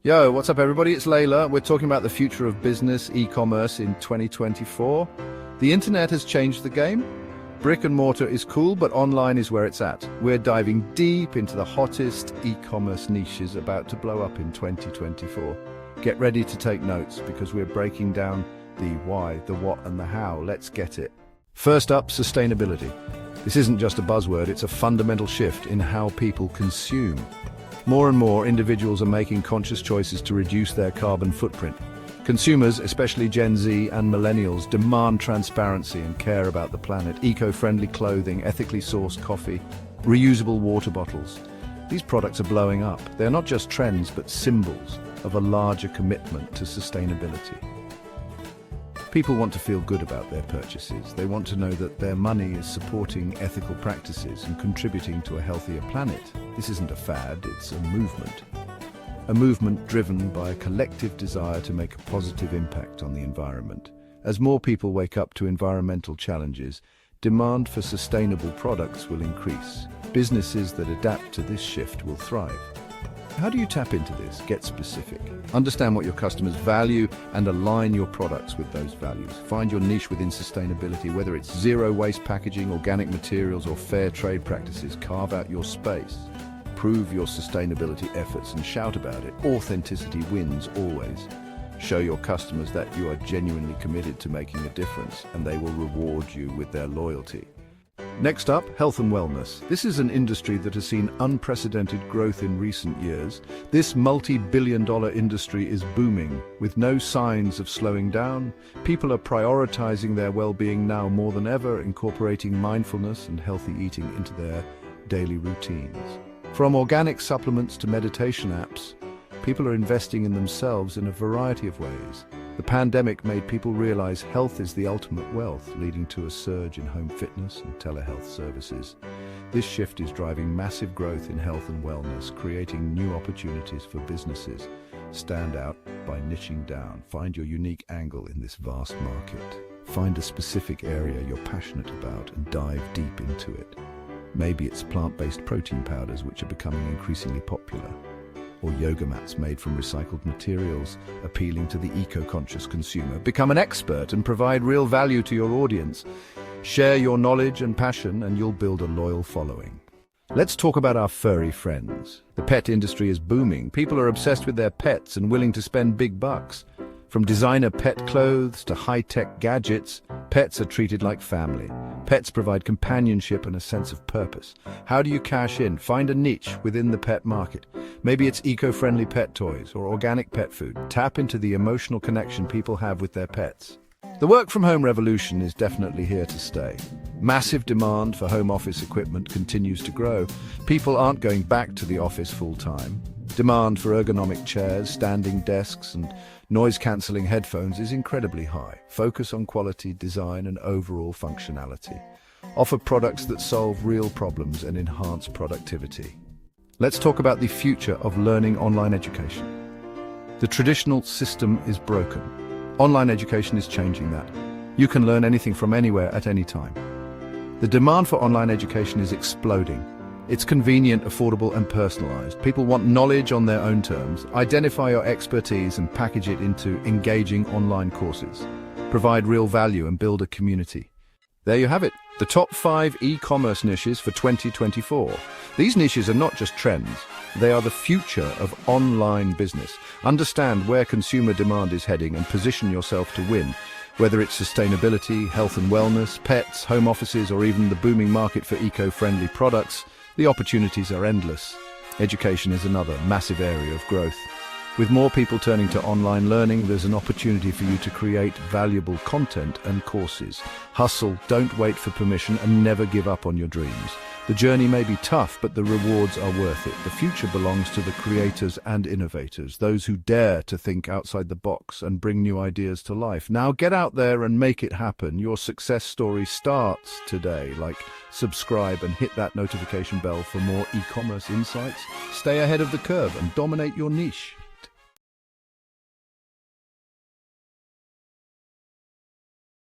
Yo, what's up everybody? It's Layla. We're talking about the future of business, e-commerce in 2024. The internet has changed the game. Brick and mortar is cool, but online is where it's at. We're diving deep into the hottest e-commerce niches about to blow up in 2024. Get ready to take notes because we're breaking down the why, the what, and the how. Let's get it. First up, sustainability. This isn't just a buzzword, it's a fundamental shift in how people consume. More and more individuals are making conscious choices to reduce their carbon footprint. Consumers, especially Gen Z and millennials, demand transparency and care about the planet. Eco-friendly clothing, ethically sourced coffee, reusable water bottles. These products are blowing up. They're not just trends, but symbols of a larger commitment to sustainability. People want to feel good about their purchases. They want to know that their money is supporting ethical practices and contributing to a healthier planet. This isn't a fad, it's a movement. A movement driven by a collective desire to make a positive impact on the environment. As more people wake up to environmental challenges, demand for sustainable products will increase. Businesses that adapt to this shift will thrive. How do you tap into this? Get specific. Understand what your customers value and align your products with those values. Find your niche within sustainability, whether it's zero waste packaging, organic materials, or fair trade practices. Carve out your space. Prove your sustainability efforts and shout about it. Authenticity wins always. Show your customers that you are genuinely committed to making a difference, and they will reward you with their loyalty. Next up, health and wellness. This is an industry that has seen unprecedented growth in recent years. This multi-billion-dollar industry is booming, with no signs of slowing down. People are prioritizing their well-being now more than ever, incorporating mindfulness and healthy eating into their daily routines. From organic supplements to meditation apps, people are investing in themselves in a variety of ways. The pandemic made people realize health is the ultimate wealth, leading to a surge in home fitness and telehealth services. This shift is driving massive growth in health and wellness, creating new opportunities for businesses. Stand out by niching down. Find your unique angle in this vast market. Find a specific area you're passionate about and dive deep into it. Maybe it's plant-based protein powders, which are becoming increasingly popular, or yoga mats made from recycled materials, appealing to the eco-conscious consumer. Become an expert and provide real value to your audience. Share your knowledge and passion, and you'll build a loyal following. Let's talk about our furry friends. The pet industry is booming. People are obsessed with their pets and willing to spend big bucks. From designer pet clothes to high-tech gadgets, pets are treated like family. Pets provide companionship and a sense of purpose. How do you cash in? Find a niche within the pet market. Maybe it's eco-friendly pet toys or organic pet food. Tap into the emotional connection people have with their pets. The work-from-home revolution is definitely here to stay. Massive demand for home office equipment continues to grow. People aren't going back to the office full-time. Demand for ergonomic chairs, standing desks, and noise-cancelling headphones is incredibly high. Focus on quality, design, and overall functionality. Offer products that solve real problems and enhance productivity. Let's talk about the future of learning online education. The traditional system is broken. Online education is changing that. You can learn anything from anywhere at any time. The demand for online education is exploding. It's convenient, affordable, and personalized. People want knowledge on their own terms. Identify your expertise and package it into engaging online courses. Provide real value and build a community. There you have it, the top 5 e-commerce niches for 2024. These niches are not just trends, they are the future of online business. Understand where consumer demand is heading and position yourself to win. Whether it's sustainability, health and wellness, pets, home offices, or even the booming market for eco-friendly products, the opportunities are endless. Education is another massive area of growth. With more people turning to online learning, there's an opportunity for you to create valuable content and courses. Hustle, don't wait for permission, and never give up on your dreams. The journey may be tough, but the rewards are worth it. The future belongs to the creators and innovators, those who dare to think outside the box and bring new ideas to life. Now get out there and make it happen. Your success story starts today. Subscribe and hit that notification bell for more e-commerce insights. Stay ahead of the curve and dominate your niche.